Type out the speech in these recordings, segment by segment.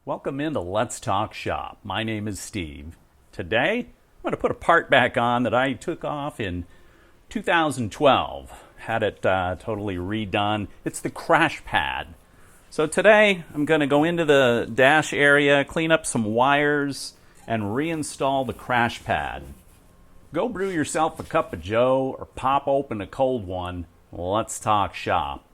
Welcome into Let's Talk Shop. My name is Steve. Today, I'm going to put a part back on that I took off in 2012. Had it totally redone. It's the crash pad. So today, I'm going to go into the dash area, clean up some wires, and reinstall the crash pad. Go brew yourself a cup of joe or pop open a cold one. Let's talk shop.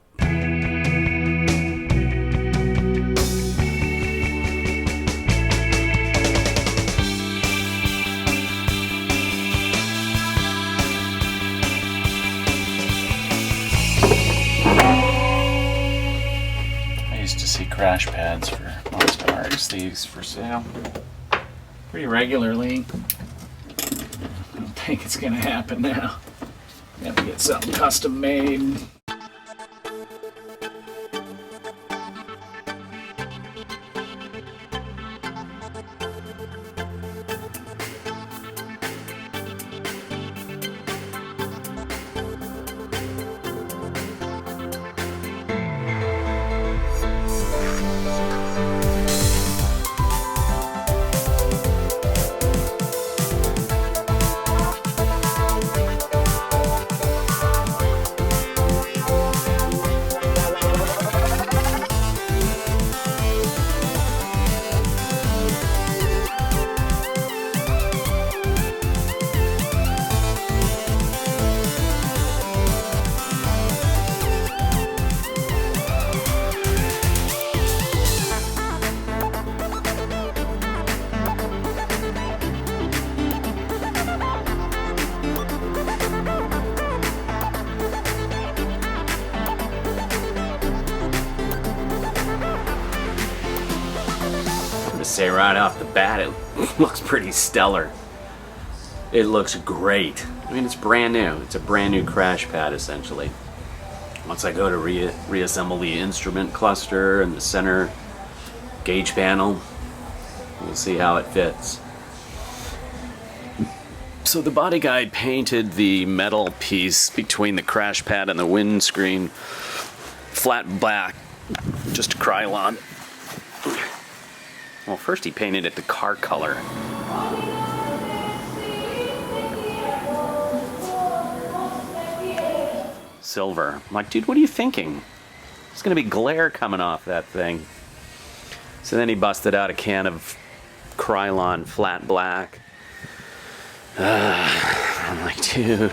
To see crash pads for Mazda RX3s for sale pretty regularly. I don't think it's going to happen now. Have to get something custom made. Say right off the bat, it looks pretty stellar. It looks great. I mean, it's brand new. It's a brand new crash pad, essentially. Once I go to reassemble the instrument cluster and the center gauge panel, we'll see how it fits. So the body guide painted the metal piece between the crash pad and the windscreen flat black, just a Krylon. Well, first he painted it the car color. Silver. I'm like, dude, what are you thinking? There's gonna be glare coming off that thing. So then he busted out a can of Krylon flat black. I'm like, dude.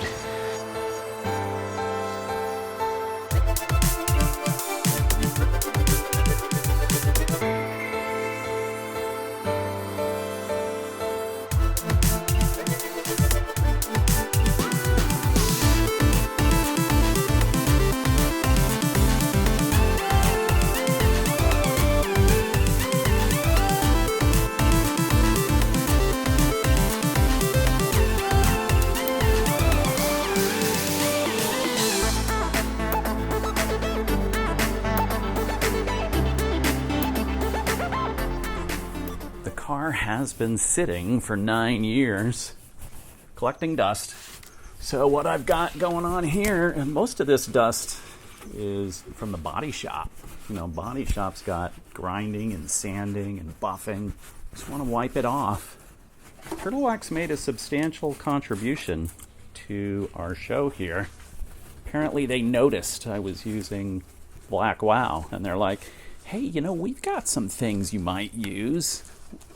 The car has been sitting for 9 years, collecting dust. So what I've got going on here, and most of this dust is from the body shop. You know, body shop's got grinding and sanding and buffing. Just want to wipe it off. Turtle Wax made a substantial contribution to our show here. Apparently they noticed I was using Black Wow, and they're like, hey, you know, we've got some things you might use.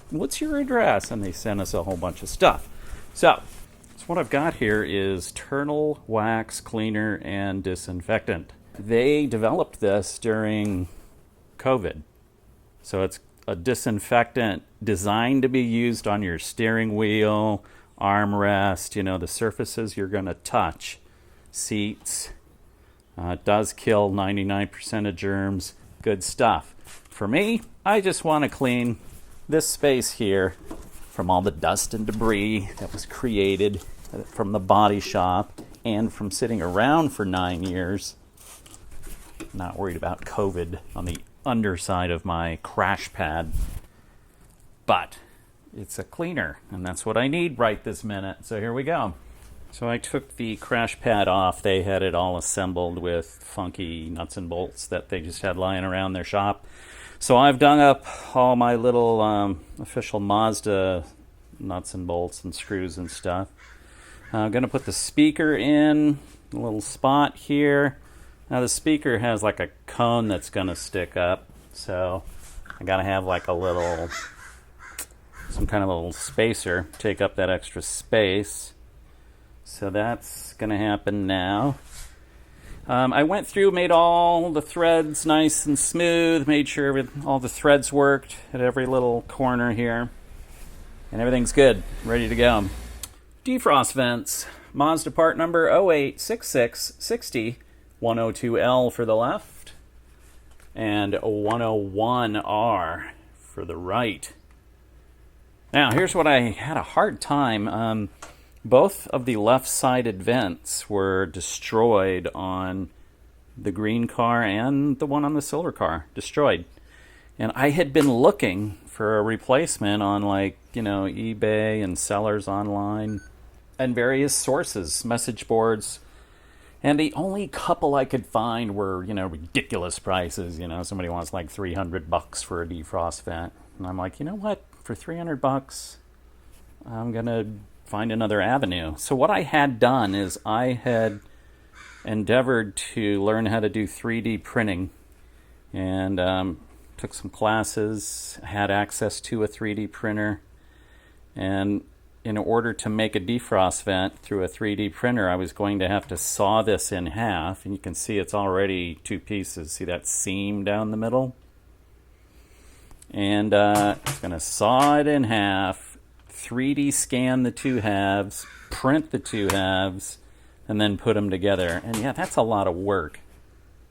What's your address? And they sent us a whole bunch of stuff. So what I've got here is Turtle Wax Cleaner and Disinfectant. They developed this during COVID. So it's a disinfectant designed to be used on your steering wheel, armrest, you know, the surfaces you're going to touch, seats. It does kill 99% of germs. Good stuff. For me, I just want to clean this space here from all the dust and debris that was created from the body shop and from sitting around for 9 years. Not worried about COVID on the underside of my crash pad, but it's a cleaner, and that's what I need right this minute. So here we go. So I took the crash pad off. They had it all assembled with funky nuts and bolts that they just had lying around their shop. So I've dug up all my little official Mazda nuts and bolts and screws and stuff. I'm going to put the speaker in a little spot here. Now the speaker has like a cone that's going to stick up, so I got to have like a little, some kind of little spacer take up that extra space. So that's going to happen now. I went through, made all the threads nice and smooth, made sure all the threads worked at every little corner here, and everything's good, ready to go. Defrost Vents, Mazda part number 086660 102L for the left, and 101R for the right. Now, here's what I had a hard time. Both of the left-sided vents were destroyed on the green car and the one on the silver car. Destroyed. And I had been looking for a replacement on, like, eBay and sellers online and various sources, message boards. And the only couple I could find were, ridiculous prices. Somebody wants like $300 for a defrost vent. And I'm like, you know what? For $300, I'm going to find another avenue. So what I had done is I had endeavored to learn how to do 3D printing, and took some classes, had access to a 3D printer, and in order to make a defrost vent through a 3D printer, I was going to have to saw this in half, and you can see it's already two pieces. See that seam down the middle? And it's going to saw it in half, 3D scan the two halves, print the two halves, and then put them together. And yeah, that's a lot of work.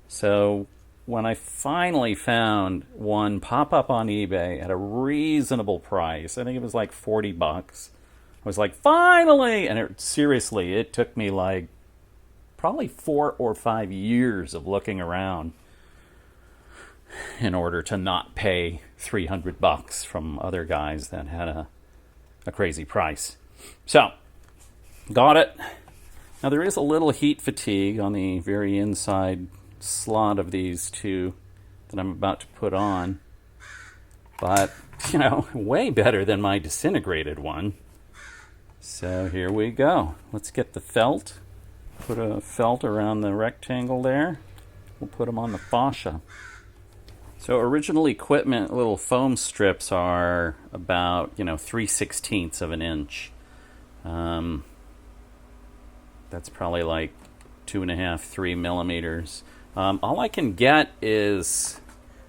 So when I finally found one pop up on eBay at a reasonable price, I think it was like $40, I was like, finally! And seriously, it took me like probably 4 or 5 years of looking around in order to not pay $300 from other guys that had a crazy price. So, got it. Now there is a little heat fatigue on the very inside slot of these two that I'm about to put on. But, way better than my disintegrated one. So here we go. Let's get the felt. Put a felt around the rectangle there. We'll put them on the fascia. So original equipment little foam strips are about, 3/16 of an inch. That's probably like 2.5, 3 millimeters. All I can get is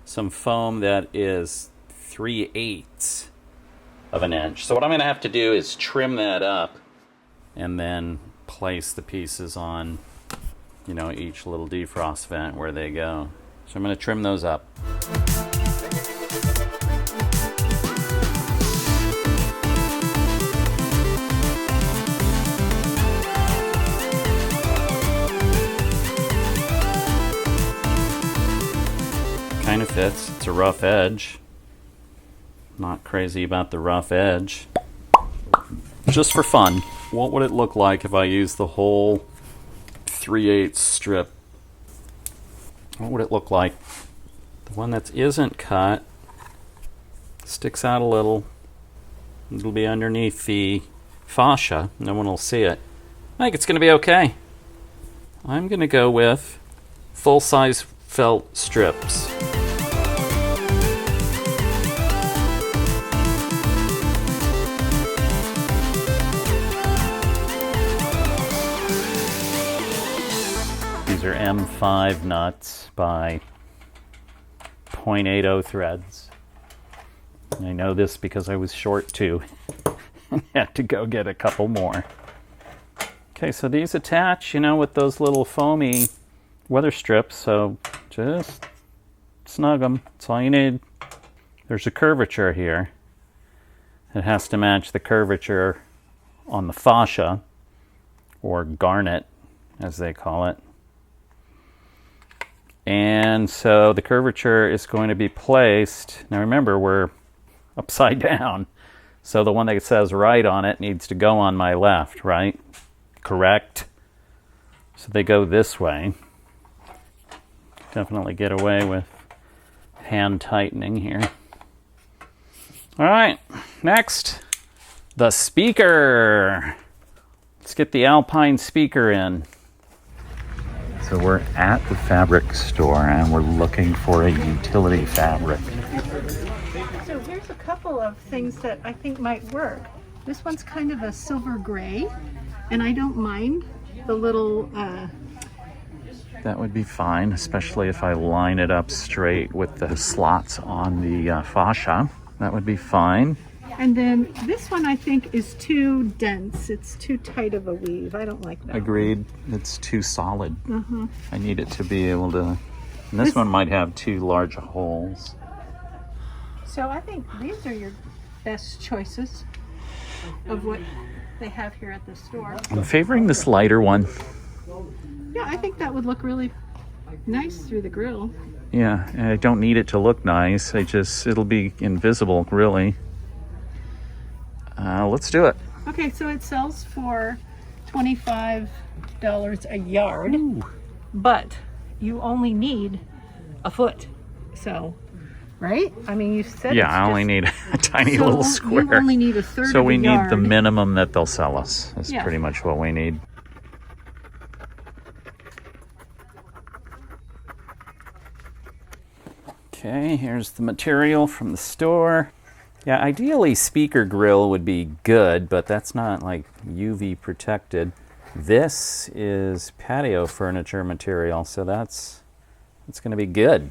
some foam that is 3/8 of an inch. So what I'm going to have to do is trim that up and then place the pieces on, each little defrost vent where they go. So I'm going to trim those up. Kind of fits. It's a rough edge. Not crazy about the rough edge. Just for fun, what would it look like if I used the whole 3/8 strip? What would it look like? The one that isn't cut sticks out a little. It'll be underneath the fascia. No one will see it. I think it's going to be okay. I'm going to go with full-size felt strips. These are M5 nuts by 0.80 threads. I know this because I was short too. Had to go get a couple more. Okay, so these attach, with those little foamy weather strips, so just snug them. That's all you need. There's a curvature here. It has to match the curvature on the fascia, or garnet, as they call it. And so the curvature is going to be placed, now remember we're upside down, so the one that says right on it needs to go on my left, right? Correct? So they go this way. Definitely get away with hand tightening here. All right, next, the speaker. Let's get the Alpine speaker in. So we're at the fabric store and we're looking for a utility fabric. So here's a couple of things that I think might work. This one's kind of a silver gray, and I don't mind the little... That would be fine, especially if I line it up straight with the slots on the fascia. That would be fine. And then this one I think is too dense. It's too tight of a weave. I don't like that. Agreed. It's too solid. I need it to be able to... And this one might have too large holes. So I think these are your best choices of what they have here at the store. I'm favoring this lighter one. Yeah, I think that would look really nice through the grill. Yeah, I don't need it to look nice. It'll be invisible, really. Let's do it. Okay, so it sells for $25 a yard. Ooh. But you only need a foot. So, right? I mean, you said I only need a tiny little square. You only need a third of a So we yard. need the minimum that they'll sell us. That's pretty much what we need. Okay, here's the material from the store. Yeah, ideally speaker grill would be good, but that's not like UV protected. This is patio furniture material, so that's going to be good.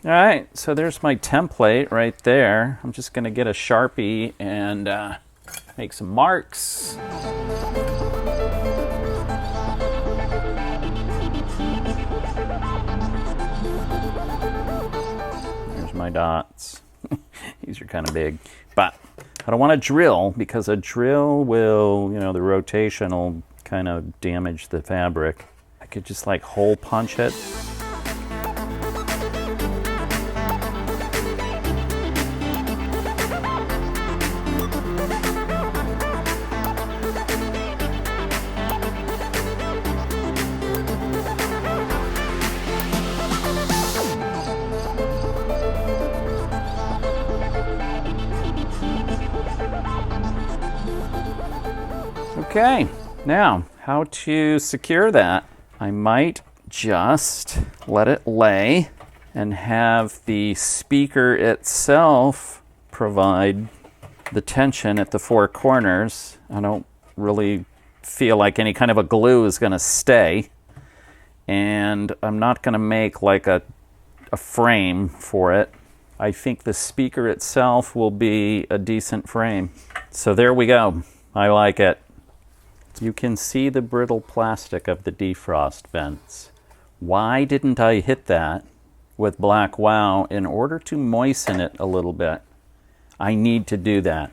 All right, so there's my template right there. I'm just going to get a Sharpie and make some marks. There's my dots. These are kind of big, but I don't want to drill because a drill will, the rotation will kind of damage the fabric. I could just like hole punch it. Okay, now how to secure that? I might just let it lay and have the speaker itself provide the tension at the four corners. I don't really feel like any kind of a glue is going to stay, and I'm not going to make like a frame for it. I think the speaker itself will be a decent frame. So there we go. I like it. You can see the brittle plastic of the defrost vents. Why didn't I hit that with black wow in order to moisten it a little bit? I need to do that.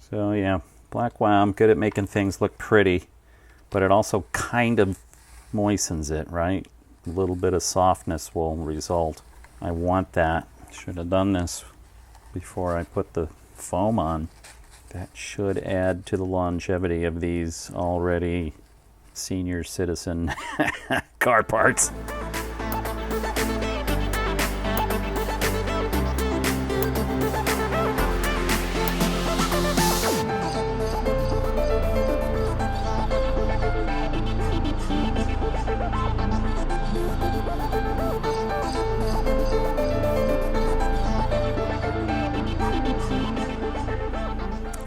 So yeah, black wow, I'm good at making things look pretty, but it also kind of moistens it, right? A little bit of softness will result. I want that. Should have done this before I put the foam on. That should add to the longevity of these already senior citizen car parts.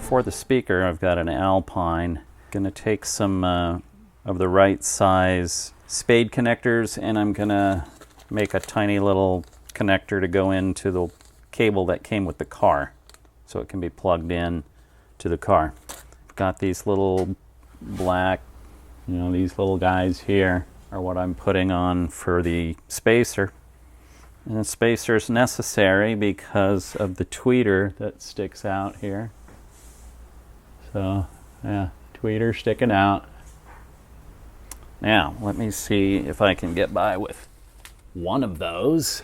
For the speaker, I've got an Alpine. Going to take some of the right size spade connectors, and I'm going to make a tiny little connector to go into the cable that came with the car, so it can be plugged in to the car. I've got these little black, these little guys here are what I'm putting on for the spacer. And the spacer is necessary because of the tweeter that sticks out here. So, yeah, tweeter sticking out. Now, let me see if I can get by with one of those,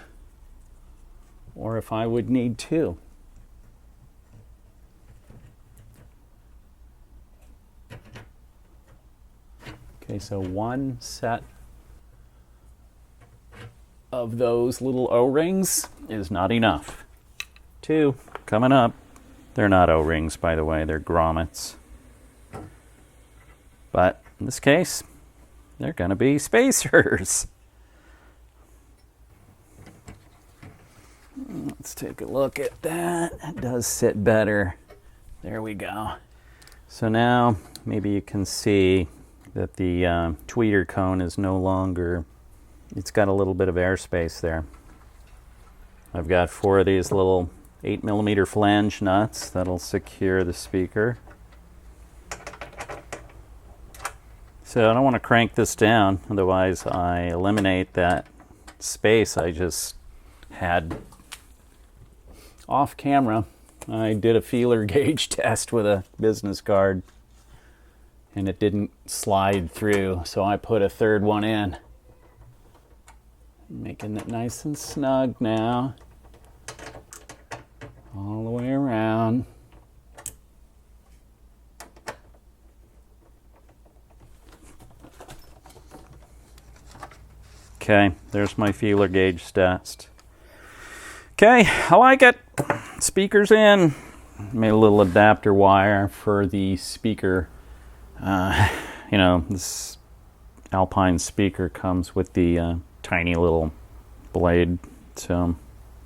or if I would need two. Okay, so one set of those little O-rings is not enough. 2 coming up. They're not O-rings, by the way, they're grommets. But in this case, they're going to be spacers. Let's take a look at that. It does sit better. There we go. So now maybe you can see that the tweeter cone is no longer, it's got a little bit of airspace there. I've got 4 of these little 8mm flange nuts that'll secure the speaker. So I don't want to crank this down, otherwise I eliminate that space I just had off camera. I did a feeler gauge test with a business card and it didn't slide through, so I put a 3rd one in. Making it nice and snug now. All the way around. Okay, there's my feeler gauge test. Okay, I like it. Speakers in. Made a little adapter wire for the speaker. This Alpine speaker comes with the tiny little blade. So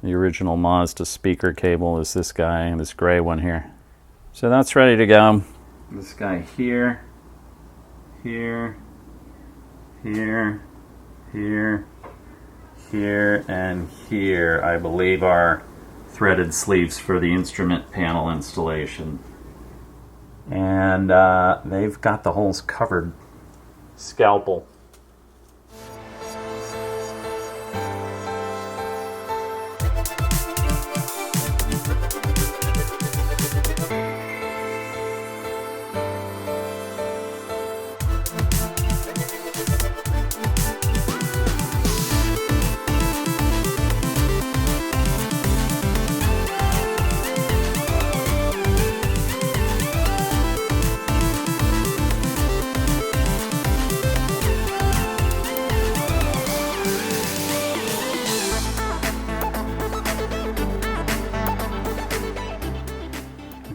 the original Mazda speaker cable is this guy and this gray one here. So that's ready to go. This guy here, here, here, here, here, and here, I believe, are threaded sleeves for the instrument panel installation. And they've got the holes covered. Scalpel.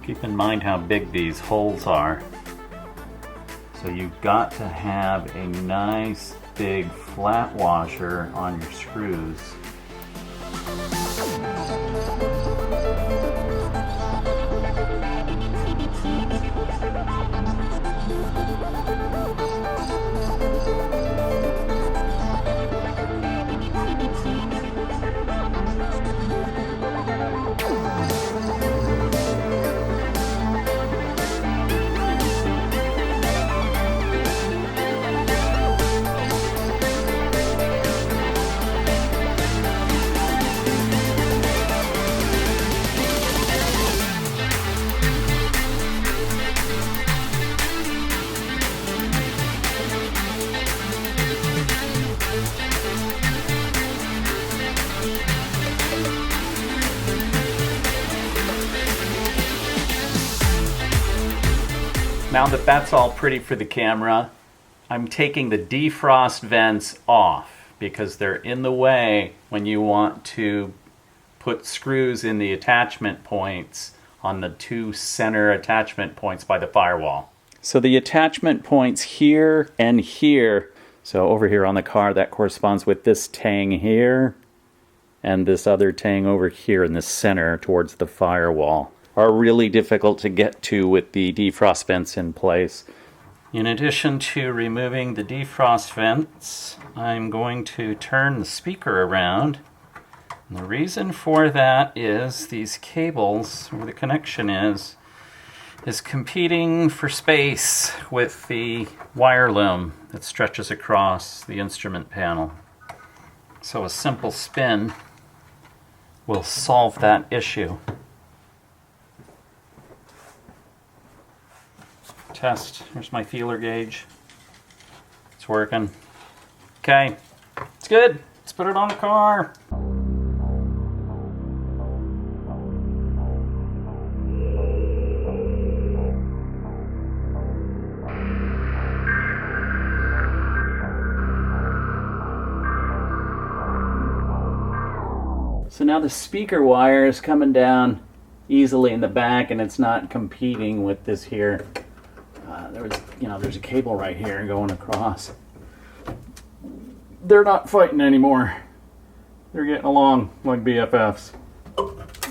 Keep in mind how big these holes are. So you've got to have a nice big flat washer on your screws. Now that that's all pretty for the camera, I'm taking the defrost vents off because they're in the way when you want to put screws in the attachment points on the 2 center attachment points by the firewall. So the attachment points here and here, so over here on the car, that corresponds with this tang here and this other tang over here in the center towards the firewall, are really difficult to get to with the defrost vents in place. In addition to removing the defrost vents, I'm going to turn the speaker around. And the reason for that is these cables, where the connection is competing for space with the wire loom that stretches across the instrument panel. So a simple spin will solve that issue. Test. Here's my feeler gauge. It's working. Okay, it's good. Let's put it on the car. So now the speaker wire is coming down easily in the back, and it's not competing with this here. There's a cable right here going across. They're not fighting anymore. They're getting along like BFFs.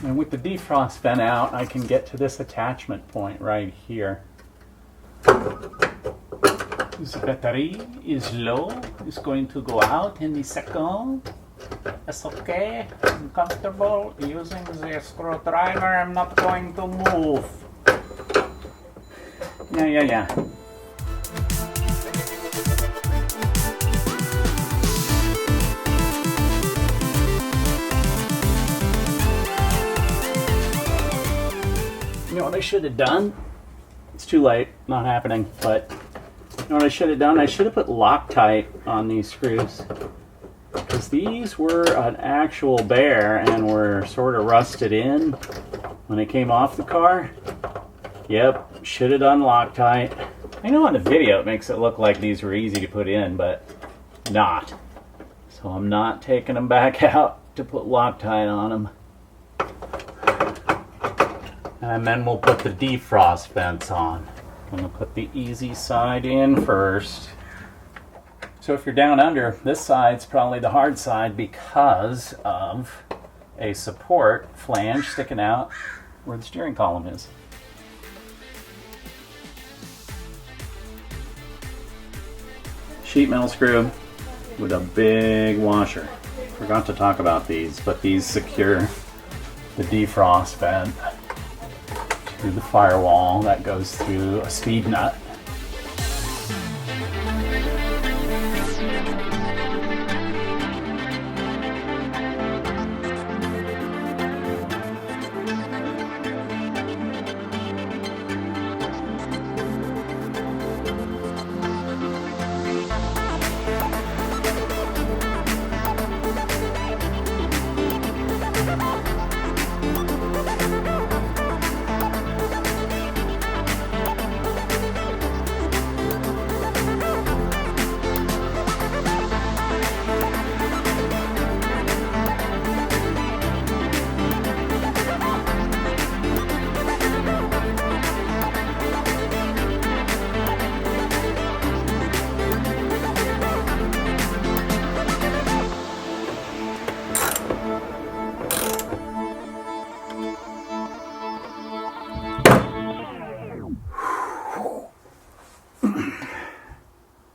And with the defrost vent out, I can get to this attachment point right here. This battery is low. It's going to go out any second. That's okay. I'm comfortable using the screwdriver. I'm not going to move. Yeah. You know what I should have done? It's too late, not happening, but you know what I should have done? I should have put Loctite on these screws. Because these were an actual bear and were sort of rusted in when they came off the car. Yep, should have done Loctite. I know on the video it makes it look like these were easy to put in, but not. So I'm not taking them back out to put Loctite on them. And then we'll put the defrost vents on. I'm going to put the easy side in first. So if you're down under, this side's probably the hard side because of a support flange sticking out where the steering column is. Sheet metal screw with a big washer. Forgot to talk about these, but these secure the defrost vent to the firewall that goes through a speed nut.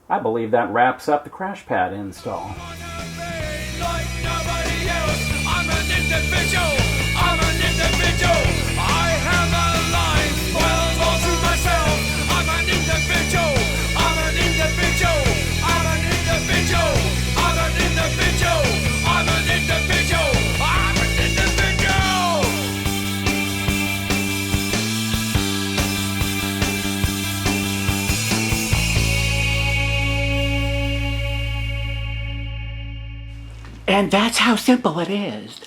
I believe that wraps up the crash pad install. And that's how simple it is.